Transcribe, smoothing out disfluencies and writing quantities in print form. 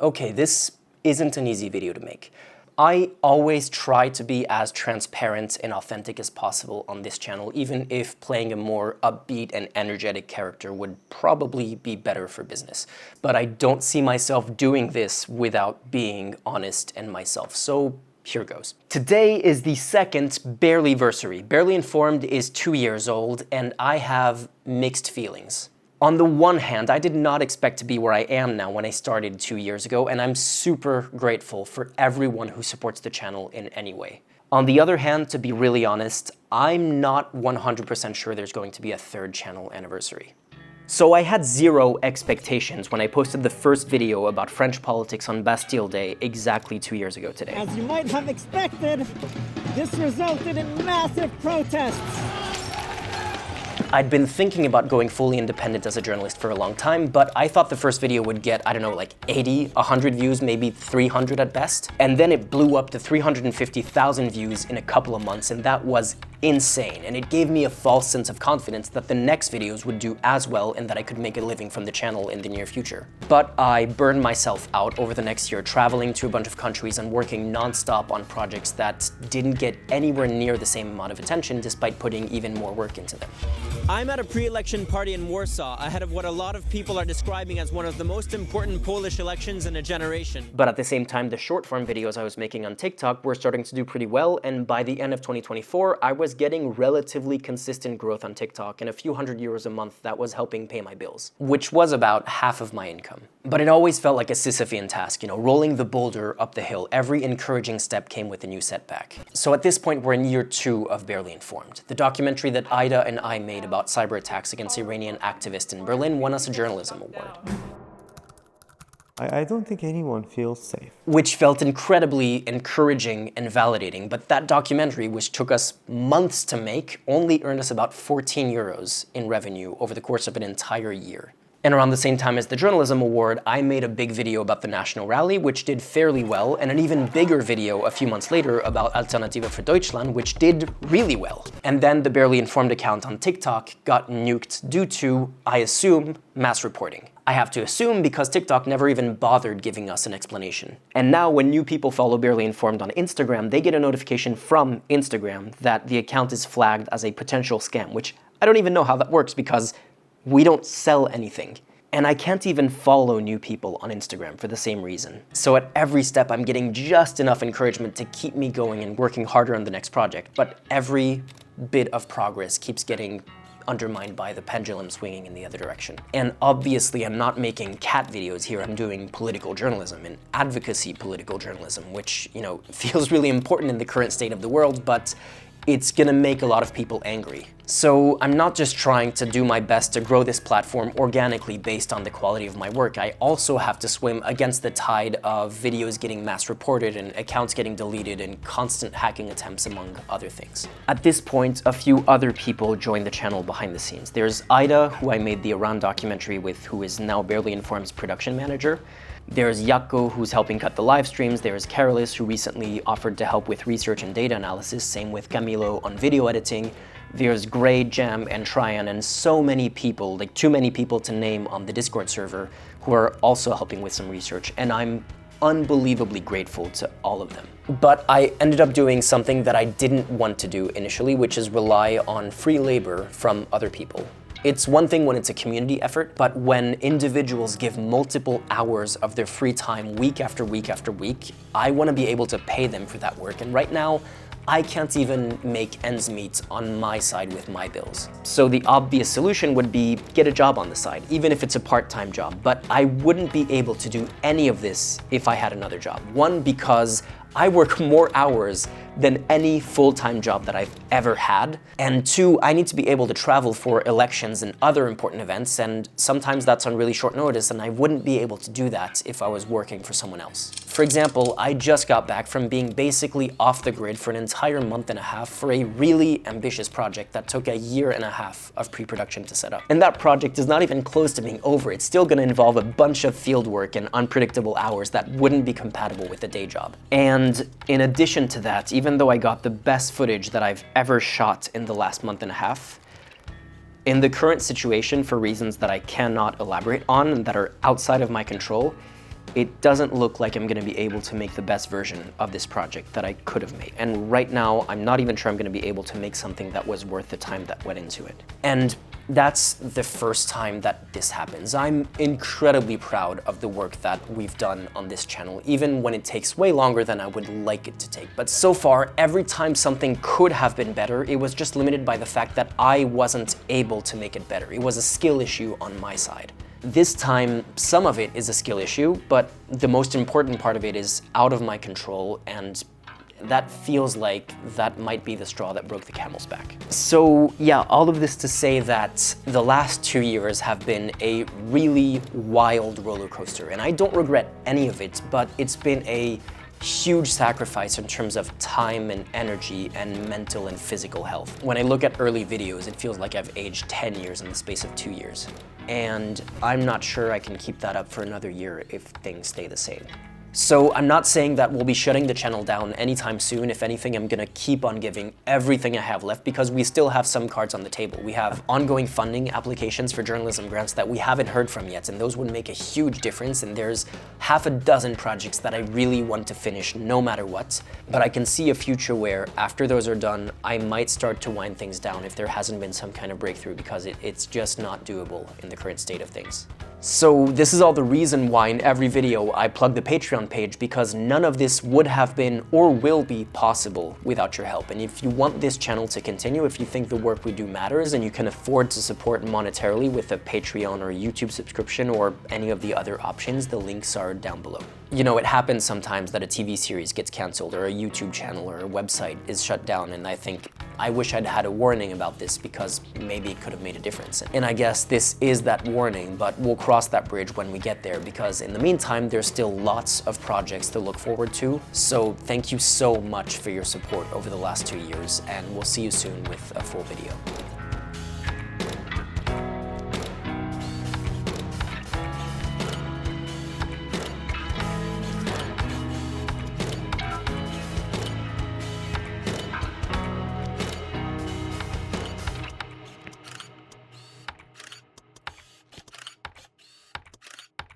Okay, this isn't an easy video to make. I always try to be as transparent and authentic as possible on this channel, even if playing a more upbeat and energetic character would probably be better for business. But I don't see myself doing this without being honest and myself, so here goes. Today is the second Barelyversary. Barely Informed is 2 years old, and I have mixed feelings. On the one hand, I did not expect to be where I am now when I started 2 years ago, and I'm super grateful for everyone who supports the channel in any way. On the other hand, to be really honest, I'm not 100% sure there's going to be a third channel anniversary. So I had zero expectations when I posted the first video about French politics on Bastille Day exactly 2 years ago today. As you might have expected, this resulted in massive protests. I'd been thinking about going fully independent as a journalist for a long time, but I thought the first video would get, I don't know, like 80, 100 views, maybe 300 at best. And then it blew up to 350,000 views in a couple of months, and that was insane. And it gave me a false sense of confidence that the next videos would do as well and that I could make a living from the channel in the near future. But I burned myself out over the next year, traveling to a bunch of countries and working non-stop on projects that didn't get anywhere near the same amount of attention despite putting even more work into them. I'm at a pre-election party in Warsaw, ahead of what a lot of people are describing as one of the most important Polish elections in a generation. But at the same time, the short-form videos I was making on TikTok were starting to do pretty well, and by the end of 2024, I was getting relatively consistent growth on TikTok and a few €100 a month that was helping pay my bills, which was about half of my income. But it always felt like a Sisyphean task, rolling the boulder up the hill. Every encouraging step came with a new setback. So at this point, we're in year 2 of Barely Informed. The documentary that Ida and I made about cyber attacks against Iranian activists in Berlin won us a journalism award. I don't think anyone feels safe. Which felt incredibly encouraging and validating, but that documentary, which took us months to make, only earned us about €14 in revenue over the course of an entire year. And around the same time as the Journalism Award, I made a big video about the National Rally, which did fairly well, and an even bigger video a few months later about Alternative für Deutschland, which did really well. And then the Barely Informed account on TikTok got nuked due to, I assume, mass reporting. I have to assume because TikTok never even bothered giving us an explanation. And now when new people follow Barely Informed on Instagram, they get a notification from Instagram that the account is flagged as a potential scam, which I don't even know how that works because we don't sell anything. And I can't even follow new people on Instagram for the same reason. So at every step, I'm getting just enough encouragement to keep me going and working harder on the next project. But every bit of progress keeps getting undermined by the pendulum swinging in the other direction. And obviously, I'm not making cat videos here. I'm doing political journalism and advocacy political journalism, which, feels really important in the current state of the world, but it's gonna make a lot of people angry. So I'm not just trying to do my best to grow this platform organically based on the quality of my work. I also have to swim against the tide of videos getting mass reported and accounts getting deleted and constant hacking attempts, among other things. At this point, a few other people joined the channel behind the scenes. There's Ida, who I made the Iran documentary with, who is now Barely Informed's production manager. There's Jaakko, who's helping cut the live streams. There's Carolis, who recently offered to help with research and data analysis. Same with Camilo on video editing. There's Gray, Jam, and Tryon, and so many people, like too many people to name on the Discord server, who are also helping with some research, and I'm unbelievably grateful to all of them. But I ended up doing something that I didn't want to do initially, which is rely on free labor from other people. It's one thing when it's a community effort, but when individuals give multiple hours of their free time week after week after week, I want to be able to pay them for that work. And right now, I can't even make ends meet on my side with my bills. So the obvious solution would be get a job on the side, even if it's a part-time job. But I wouldn't be able to do any of this if I had another job. One, because I work more hours than any full-time job that I've ever had. And two, I need to be able to travel for elections and other important events, and sometimes that's on really short notice, and I wouldn't be able to do that if I was working for someone else. For example, I just got back from being basically off the grid for an entire month and a half for a really ambitious project that took a year and a half of pre-production to set up. And that project is not even close to being over. It's still gonna involve a bunch of field work and unpredictable hours that wouldn't be compatible with a day job. And in addition to that, even though I got the best footage that I've ever shot in the last month and a half, in the current situation, for reasons that I cannot elaborate on and that are outside of my control, it doesn't look like I'm gonna be able to make the best version of this project that I could have made. And right now, I'm not even sure I'm gonna be able to make something that was worth the time that went into it. And that's the first time that this happens. I'm incredibly proud of the work that we've done on this channel, even when it takes way longer than I would like it to take. But so far, every time something could have been better, it was just limited by the fact that I wasn't able to make it better. It was a skill issue on my side. This time, some of it is a skill issue, but the most important part of it is out of my control, and that feels like that might be the straw that broke the camel's back. So yeah, all of this to say that the last 2 years have been a really wild roller coaster, and I don't regret any of it, but it's been a huge sacrifice in terms of time and energy and mental and physical health. When I look at early videos, it feels like I've aged 10 years in the space of 2 years. And I'm not sure I can keep that up for another year if things stay the same. So I'm not saying that we'll be shutting the channel down anytime soon. If anything, I'm gonna keep on giving everything I have left because we still have some cards on the table. We have ongoing funding applications for journalism grants that we haven't heard from yet, and those would make a huge difference. And there's half a dozen projects that I really want to finish no matter what. But I can see a future where after those are done, I might start to wind things down if there hasn't been some kind of breakthrough, because it's just not doable in the current state of things. So this is all the reason why in every video I plug the Patreon page, because none of this would have been or will be possible without your help. And if you want this channel to continue, if you think the work we do matters and you can afford to support monetarily with a Patreon or YouTube subscription or any of the other options, the links are down below. You know, it happens sometimes that a TV series gets canceled or a YouTube channel or a website is shut down, and I think I wish I'd had a warning about this because maybe it could have made a difference. And I guess this is that warning, but we'll cross that bridge when we get there, because in the meantime, there's still lots of projects to look forward to. So thank you so much for your support over the last 2 years, and we'll see you soon with a full video.